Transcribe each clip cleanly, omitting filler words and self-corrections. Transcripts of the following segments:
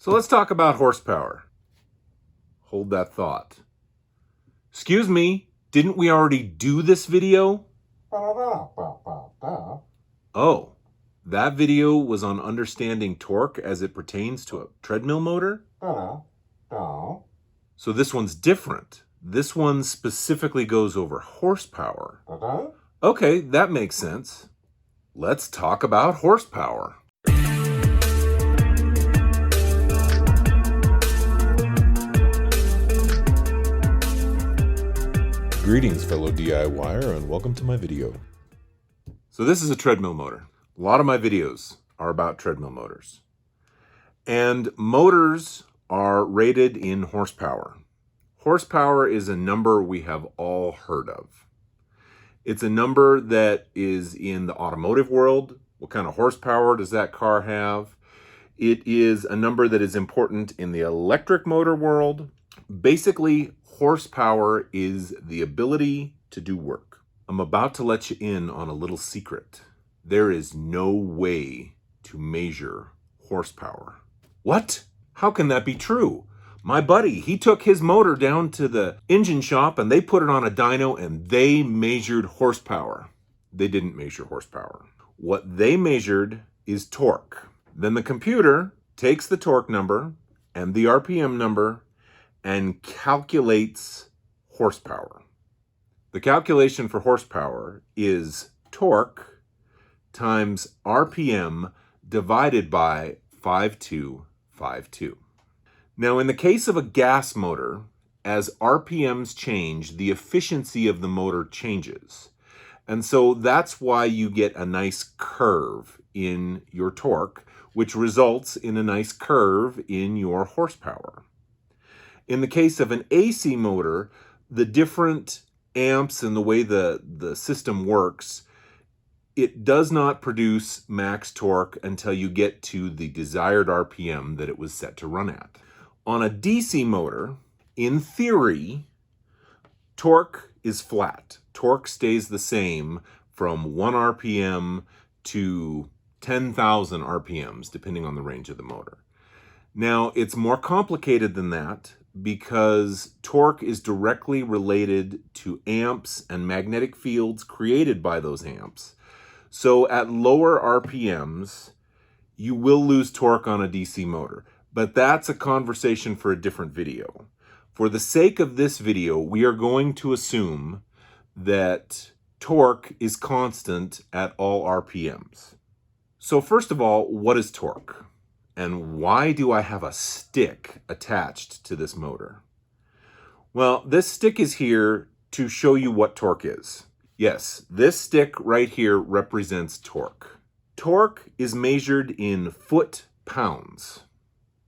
So let's talk about horsepower. Hold that thought. Excuse me, didn't we already do this video? Oh, that video was on understanding torque as it pertains to a treadmill motor? So this one's different. This one specifically goes over horsepower. Okay, that makes sense. Let's talk about horsepower. Greetings, fellow DIYer, and welcome to my video. So this is a treadmill motor. A lot of my videos are about treadmill motors. And motors are rated in horsepower. Horsepower is a number we have all heard of. It's a number that is in the automotive world. What kind of horsepower does that car have? It is a number that is important in the electric motor world. Basically, horsepower is the ability to do work. I'm about to let you in on a little secret. There is no way to measure horsepower. What? How can that be true? My buddy, he took his motor down to the engine shop and they put it on a dyno and they measured horsepower. They didn't measure horsepower. What they measured is torque. Then the computer takes the torque number and the RPM number and calculates horsepower. The calculation for horsepower is torque times RPM divided by 5252. Now, in the case of a gas motor, as RPMs change, the efficiency of the motor changes. And so that's why you get a nice curve in your torque, which results in a nice curve in your horsepower. In the case of an AC motor, the different amps and the way the system works, it does not produce max torque until you get to the desired RPM that it was set to run at. On a DC motor, in theory, torque is flat. Torque stays the same from 1 RPM to 10,000 RPMs, depending on the range of the motor. Now, it's more complicated than that because torque is directly related to amps and magnetic fields created by those amps. So at lower RPMs, you will lose torque on a DC motor. But that's a conversation for a different video. For the sake of this video, we are going to assume that torque is constant at all RPMs. So first of all, what is torque? And why do I have a stick attached to this motor? Well, this stick is here to show you what torque is. Yes, this stick right here represents torque. Torque is measured in foot-pounds.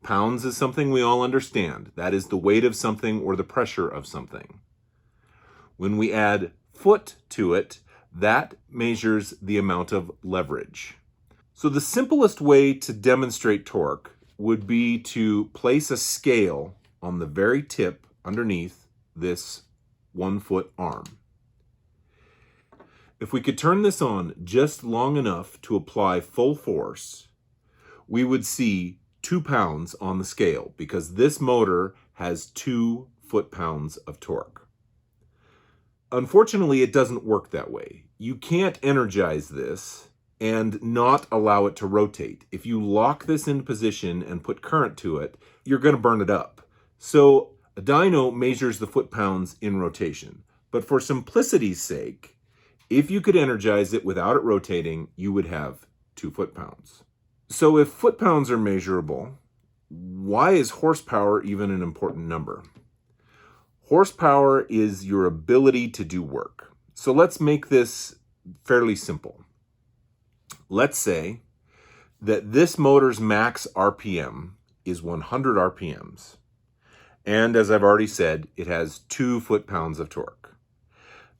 Pounds is something we all understand. That is the weight of something or the pressure of something. When we add foot to it, that measures the amount of leverage. So the simplest way to demonstrate torque would be to place a scale on the very tip underneath this 1 foot arm. If we could turn this on just long enough to apply full force, we would see 2 pounds on the scale because this motor has 2 foot-pounds of torque. Unfortunately, it doesn't work that way. You can't energize this and not allow it to rotate. If you lock this in position and put current to it, you're going to burn it up. So a dyno measures the foot-pounds in rotation. But for simplicity's sake, if you could energize it without it rotating, you would have 2 foot-pounds. So if foot-pounds are measurable, why is horsepower even an important number? Horsepower is your ability to do work. So let's make this fairly simple. Let's say that this motor's max RPM is 100 RPMs. And as I've already said, it has 2 foot-pounds of torque.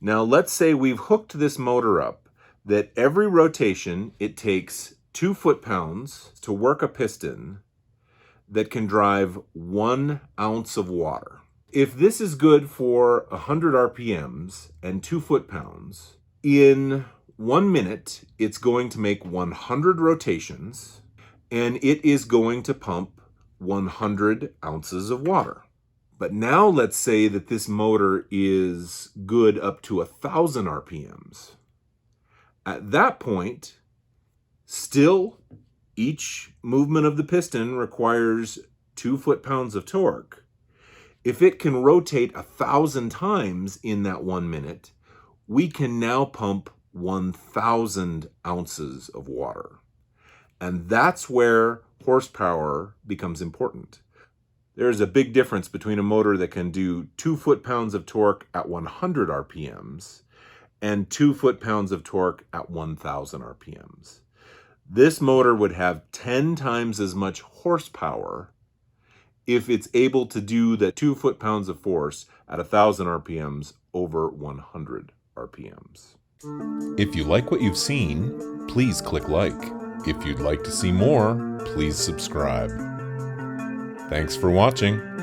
Now let's say we've hooked this motor up that every rotation it takes 2 foot-pounds to work a piston that can drive 1 ounce of water. If this is good for 100 RPMs and 2 foot-pounds, in 1 minute, it's going to make 100 rotations, and it is going to pump 100 ounces of water. But now let's say that this motor is good up to 1,000 RPMs. At that point, still, each movement of the piston requires 2 foot-pounds of torque. If it can rotate 1,000 times in that 1 minute, we can now pump 1,000 ounces of water. And that's where horsepower becomes important. There's a big difference between a motor that can do 2 foot-pounds of torque at 100 RPMs and 2 foot-pounds of torque at 1,000 RPMs. This motor would have 10 times as much horsepower if it's able to do the 2 foot-pounds of force at 1,000 RPMs over 100 RPMs. If you like what you've seen, please click like. If you'd like to see more, please subscribe. Thanks for watching.